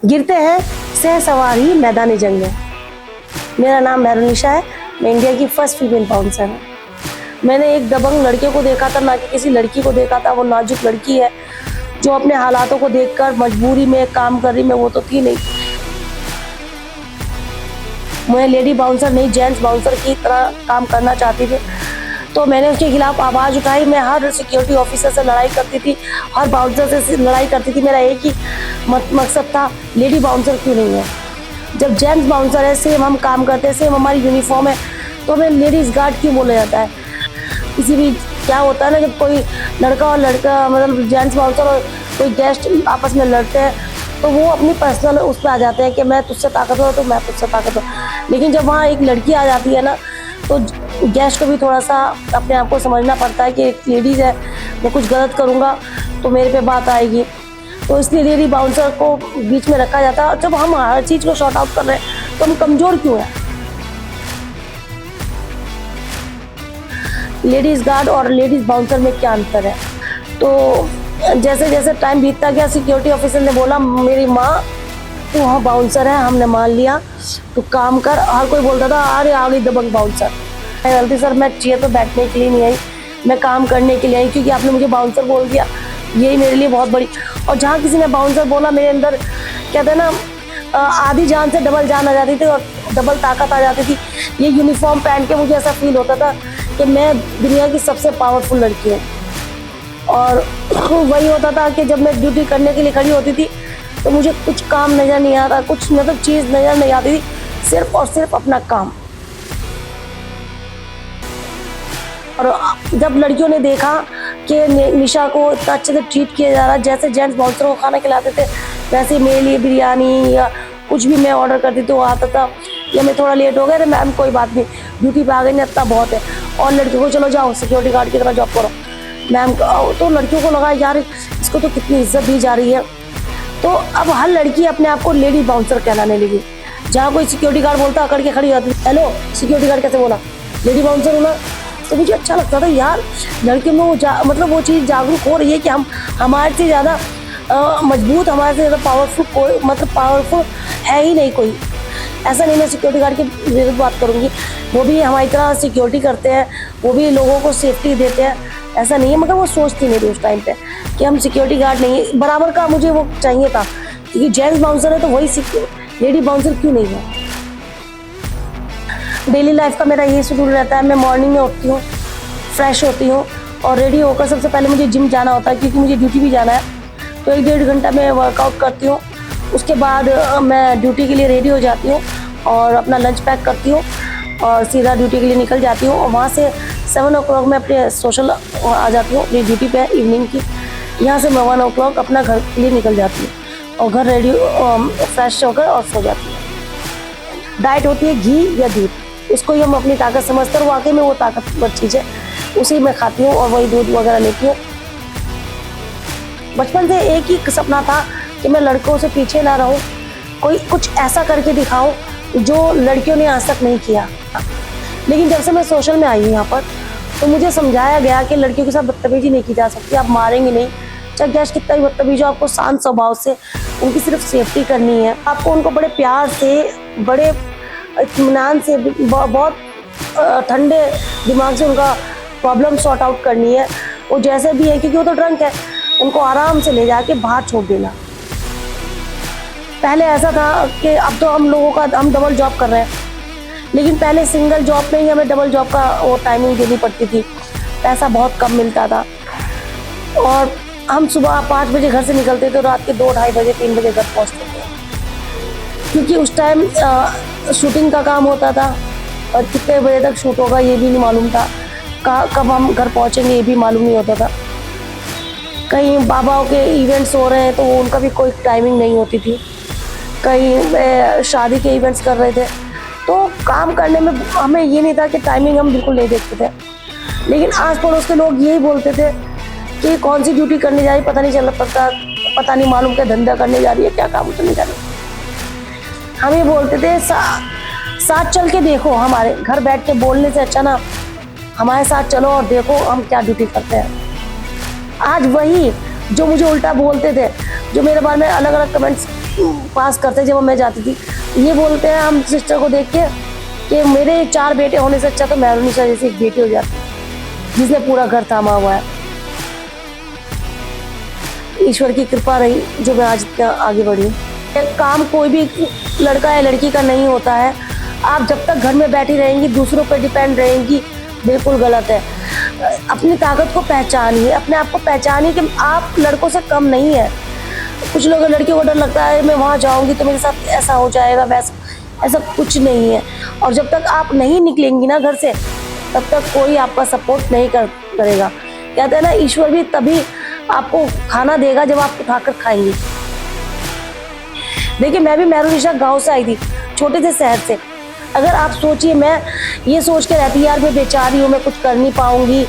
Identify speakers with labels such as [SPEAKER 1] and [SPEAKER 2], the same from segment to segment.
[SPEAKER 1] गिरते हैं सहसवार मैदानी जंग में। मेरा नाम मेहरुनिशा है। मैं इंडिया की फर्स्ट फीमेल बाउंसर हूँ। मैंने एक दबंग लड़के को देखा था, ना कि किसी लड़की को देखा था। वो नाजुक लड़की है जो अपने हालातों को देखकर मजबूरी में काम कर रही। मैं वो तो थी नहीं। मैं लेडी बाउंसर नहीं, जेंट्स बाउंसर की तरह काम करना चाहती थी, तो मैंने उसके खिलाफ आवाज़ उठाई। मैं हर सिक्योरिटी ऑफिसर से लड़ाई करती थी, हर बाउंसर से लड़ाई करती थी। मेरा एक ही मकसद था, लेडी बाउंसर क्यों नहीं है। जब जेंट्स बाउंसर है, सेम हम काम करते हैं, सेम हमारी यूनिफॉर्म है, तो हमें लेडीज़ गार्ड क्यों बोला जाता है। किसी भी क्या होता है ना, जब कोई लड़का और लड़का मतलब जेंट्स बाउंसर और कोई गेस्ट आपस में लड़ते हैं, तो वो अपनी पर्सनल उस पर आ जाते हैं कि मैं तुझसे ताकतवर तो मैं तुझसे ताकतवर। लेकिन जब वहाँ एक लड़की आ जाती है ना, तो गेस्ट को भी थोड़ा सा अपने आप को समझना पड़ता है कि एक लेडीज़ है, मैं कुछ गलत करूँगा तो मेरे पे बात आएगी। तो इसलिए लेडी बाउंसर को बीच में रखा जाता है। और जब हम हर चीज़ को शॉर्ट आउट कर रहे हैं तो हम कमज़ोर क्यों हैं। लेडीज़ गार्ड और लेडीज़ बाउंसर में क्या अंतर है। तो जैसे जैसे टाइम बीतता गया, सिक्योरिटी ऑफिसर ने बोला मेरी माँ तो वहाँ बाउंसर है, हमने मान लिया तो काम कर। हर कोई बोलता था अरे आ गई दबंग बाउंसर। गलती सर, मैं चेयर पर बैठने के लिए नहीं आई, मैं काम करने के लिए आई, क्योंकि आपने मुझे बाउंसर बोल दिया, यही मेरे लिए बहुत बड़ी। और जहाँ किसी ने बाउंसर बोला, मेरे अंदर कहते हैं ना आधी जान से डबल जान आ जाती थी और डबल ताकत आ जाती थी। ये यूनिफॉर्म पहन के मुझे ऐसा फील होता था कि मैं दुनिया की सबसे पावरफुल लड़की हूँ। और वही होता था कि जब मैं ड्यूटी करने के लिए खड़ी होती थी तो मुझे कुछ काम नज़र नहीं आता, कुछ मतलब चीज़ नज़र नहीं आती थी, सिर्फ और सिर्फ अपना काम। और जब लड़कियों ने देखा कि निशा को इतना अच्छे से ट्रीट किया जा रहा है, जैसे जेंट्स बाउंसर को खाना खिलाते थे वैसे मेरे लिए बिरयानी या कुछ भी मैं ऑर्डर करती थी वो आता था। या मैं थोड़ा लेट हो गया, अरे मैम कोई बात नहीं, ड्यूटी पे आ गई ना, इतना बहुत है। और लड़कियों को चलो जाओ सिक्योरिटी गार्ड की तरह जॉब करो मैम। तो लड़कियों को लगा यार इसको तो कितनी इज्जत दी जा रही है। तो अब हर लड़की अपने आप को लेडी बाउंसर कहलाने लगी। जहाँ कोई सिक्योरिटी गार्ड बोलता अकड़ के खड़ी होती, हेलो सिक्योरिटी गार्ड कैसे बोला, लेडी बाउंसर हूँ ना। तो मुझे अच्छा लगता था यार, लड़कियों में मतलब वो चीज़ जागरूक हो रही है कि हम हमारे से ज़्यादा मजबूत, हमारे से ज़्यादा पावरफुल कोई मतलब पावरफुल है ही नहीं कोई। ऐसा नहीं मैं सिक्योरिटी गार्ड की विरुद्ध बात करूँगी, वो भी हमारी तरह सिक्योरिटी करते हैं, वो भी लोगों को सेफ्टी देते हैं, ऐसा नहीं है। मगर वो सोचती नहीं थी उस टाइम पे कि हम सिक्योरिटी गार्ड नहीं है, बराबर का मुझे वो चाहिए था। क्योंकि जेंट्स बाउंसर है तो वही लेडी बाउंसर क्यों नहीं है। डेली लाइफ का मेरा ये शेड्यूल रहता है, मैं मॉर्निंग में उठती हूँ, फ्रेश होती हूँ और रेडी होकर सबसे पहले मुझे जिम जाना होता है, क्योंकि मुझे ड्यूटी भी जाना है। तो 1-1.5 घंटा मैं वर्कआउट करती हूँ। उसके बाद मैं ड्यूटी के लिए रेडी हो जाती हूँ और अपना लंच पैक करती हूँ और सीधा ड्यूटी के लिए निकल जाती हूँ। और वहाँ से 7 o'clock में अपने सोशल आ जाती हूँ, अपनी ड्यूटी पे इवनिंग की। यहाँ से मैं 1 o'clock अपना घर के लिए निकल जाती हूँ और घर रेडी फ्रेश होकर और सो जाती हूँ। डाइट होती है घी या दूध, उसको ही हम अपनी ताकत समझते हैं। वाकई में वो ताकतवर चीज़ है, उसी में खाती हूँ और वही दूध वगैरह लेती हूँ। बचपन से एक ही सपना था कि मैं लड़कों से पीछे ना रहूं, कोई कुछ ऐसा करके दिखाऊं जो लड़कियों ने आज तक नहीं किया। लेकिन जब से मैं सोशल में आई हूँ यहाँ पर, तो मुझे समझाया गया कि लड़कियों के साथ बदतमीजी नहीं की जा सकती, आप मारेंगे नहीं। चाहे गेस्ट कितना भी बदतमीज हो, आपको शांत स्वभाव से उनकी सिर्फ सेफ्टी करनी है। आपको उनको बड़े प्यार से, बड़े इत्मीनान से, बहुत ठंडे दिमाग से उनका प्रॉब्लम सॉर्ट आउट करनी है। वो जैसे भी है, क्योंकि वो तो ड्रंक है, उनको आराम से ले जाके बाहर छोड़ देना। पहले ऐसा था कि अब तो हम लोगों का हम डबल जॉब कर रहे हैं, लेकिन पहले सिंगल जॉब में ही हमें डबल जॉब का वो टाइमिंग देनी पड़ती थी, पैसा बहुत कम मिलता था। और हम सुबह 5 बजे घर से निकलते थे, रात के 2-2:30 बजे 3 बजे घर पहुँचते थे, क्योंकि उस टाइम शूटिंग का काम होता था और कितने बजे तक शूट होगा ये भी नहीं मालूम था, कब हम घर पहुँचेंगे ये भी मालूम नहीं होता था। कहीं बाबाओं के इवेंट्स हो रहे हैं तो वो उनका भी कोई टाइमिंग नहीं होती थी, कहीं शादी के इवेंट्स कर रहे थे, तो काम करने में हमें ये नहीं था कि टाइमिंग हम बिल्कुल नहीं देखते थे। लेकिन आस पड़ोस के लोग यही बोलते थे कि कौन सी ड्यूटी करने जा रही, पता नहीं चल पता नहीं मालूम क्या धंधा करने जा रही है, क्या काम करने जा रही है। हम ये बोलते थे साथ चल के देखो, हमारे घर बैठ के बोलने से अच्छा ना हमारे साथ चलो और देखो हम क्या ड्यूटी करते हैं। आज वही जो मुझे उल्टा बोलते थे, जो मेरे बारे में अलग अलग कमेंट्स पास करते जब मैं जाती थी। ये बोलते हैं हम सिस्टर को देख के कि मेरे 4 बेटे होने से अच्छा तो मेहरुनिशा जैसी एक बेटी हो जाती जिसने पूरा घर थामा हुआ है। ईश्वर की कृपा रही जो मैं आज इतना आगे बढ़ी हूँ। काम कोई भी लड़का या लड़की का नहीं होता है। आप जब तक घर में बैठी रहेंगी, दूसरों पर डिपेंड रहेंगी, बिल्कुल गलत है। अपनी ताकत को पहचानिए, अपने आप को पहचानिए कि आप लड़कों से कम नहीं है। कुछ लोग लड़कियों को डर लगता है मैं वहाँ जाऊँगी तो मेरे साथ ऐसा हो जाएगा वैसा, ऐसा कुछ नहीं है। और जब तक आप नहीं निकलेंगी ना घर से, तब तक कोई आपका सपोर्ट नहीं करेगा। कहते हैं ना, ईश्वर भी तभी आपको खाना देगा जब आप उठाकर खाएंगी। देखिए, मैं भी मेहरुनिशा गांव से आई थी, छोटे से शहर से। अगर आप सोचिए, मैं ये सोच के रहती यार मैं बेचारी हूँ, मैं कुछ कर नहीं पाऊंगी,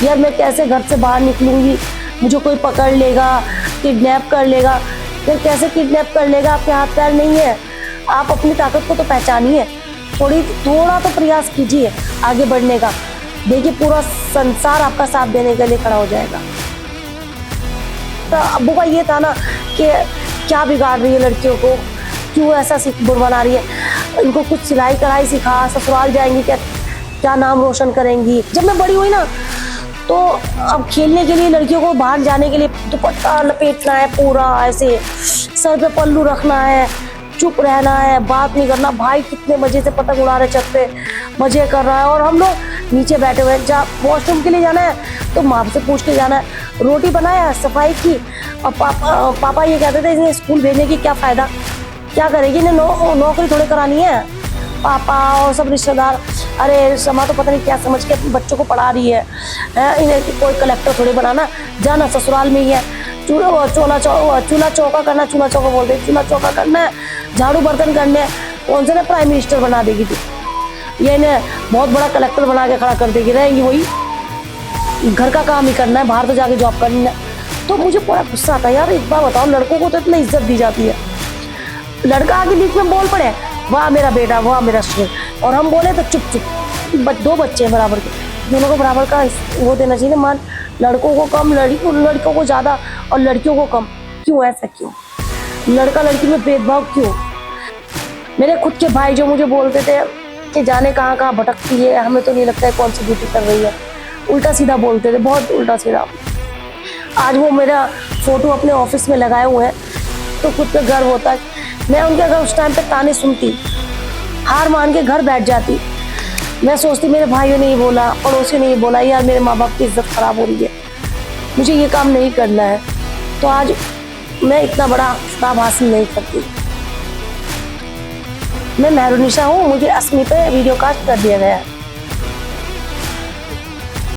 [SPEAKER 1] यार मैं कैसे घर से बाहर निकलूंगी, मुझे कोई पकड़ लेगा, किडनैप कर लेगा। यार कैसे किडनैप कर लेगा, आपके हाथ पैर नहीं है। आप अपनी ताकत को तो पहचानिए, थोड़ा तो प्रयास कीजिए आगे बढ़ने का। देखिए, पूरा संसार आपका साथ देने के लिए खड़ा हो जाएगा। तो अब्बू का ये था ना कि क्या बिगाड़ रही है लड़कियों को, क्यों ऐसा बना रही है, इनको कुछ सिलाई कढ़ाई सिखा, ससुराल जाएंगी क्या नाम रोशन करेंगी। जब मैं बड़ी हुई ना, तो अब खेलने के लिए लड़कियों को बाहर जाने के लिए दुपट्टा लपेटना है पूरा, ऐसे सर पे पल्लू रखना है, चुप रहना है, बात नहीं करना। भाई कितने मजे से पतंग उड़ा रहे, छत पे मजे कर रहा है और हम लोग नीचे बैठे हुए हैं। जहाँ वॉशरूम के लिए जाना है तो माँ से पूछ के जाना है, रोटी बनाया, सफाई की। और पापा ये कहते थे इन्हें स्कूल भेजने की क्या फ़ायदा, क्या करेगी, इन्हें नौकरी थोड़ी करानी है। पापा और सब रिश्तेदार, अरे समा तो पता नहीं क्या समझ के बच्चों को पढ़ा रही है, इन्हें कोई कलेक्टर थोड़ी बनाना, जाना ससुराल में ही है। चूल्हा चौका करना, चूल्हा चौका बोलते, चूल्हा चौका करना है, झाड़ू बर्तन करने, कौन से ना प्राइम मिनिस्टर बना देगी तू, ये इन्हें बहुत बड़ा कलेक्टर बना के खड़ा कर देगी, रहेंगी वही, घर का काम ही करना है, बाहर तो जाके जॉब करनी है। तो मुझे बड़ा गुस्सा आता है यार। एक बार बताओ, लड़कों को तो इतनी इज्जत दी जाती है, लड़का आगे बीच में बोल पड़े वाह मेरा बेटा, वाह मेरा शेर, और हम बोले तो चुप चुप। 2 बच्चे हैं बराबर के, दोनों को बराबर का वो देना चाहिए। मान लड़कों को कम, लड़कों को ज़्यादा और लड़कियों को कम, क्यों ऐसा, क्यों लड़का लड़की में भेदभाव क्यों। मेरे खुद के भाई जो मुझे बोलते थे कि जाने कहाँ कहाँ भटकती है, हमें तो नहीं लगता है कौन सी ड्यूटी कर रही है, उल्टा सीधा बोलते थे, बहुत उल्टा सीधा। आज वो मेरा फोटो अपने ऑफिस में लगाए हुए हैं तो खुद पे गर्व होता है। मैं उनके अगर उस टाइम पे ताने सुनती, हार मान के घर बैठ जाती। मैं सोचती मेरे भाइयों ने ये बोला, पड़ोसियों ने ये बोला, यार मेरे माँ बाप की इज्जत खराब हो रही है, मुझे ये काम नहीं करना है, तो आज मैं इतना बड़ा खिताब हासिल नहीं करती। मैं मेहरुनिशा हूँ, मुझे 8वीं पे वीडियो कास्ट कर दिया गया है।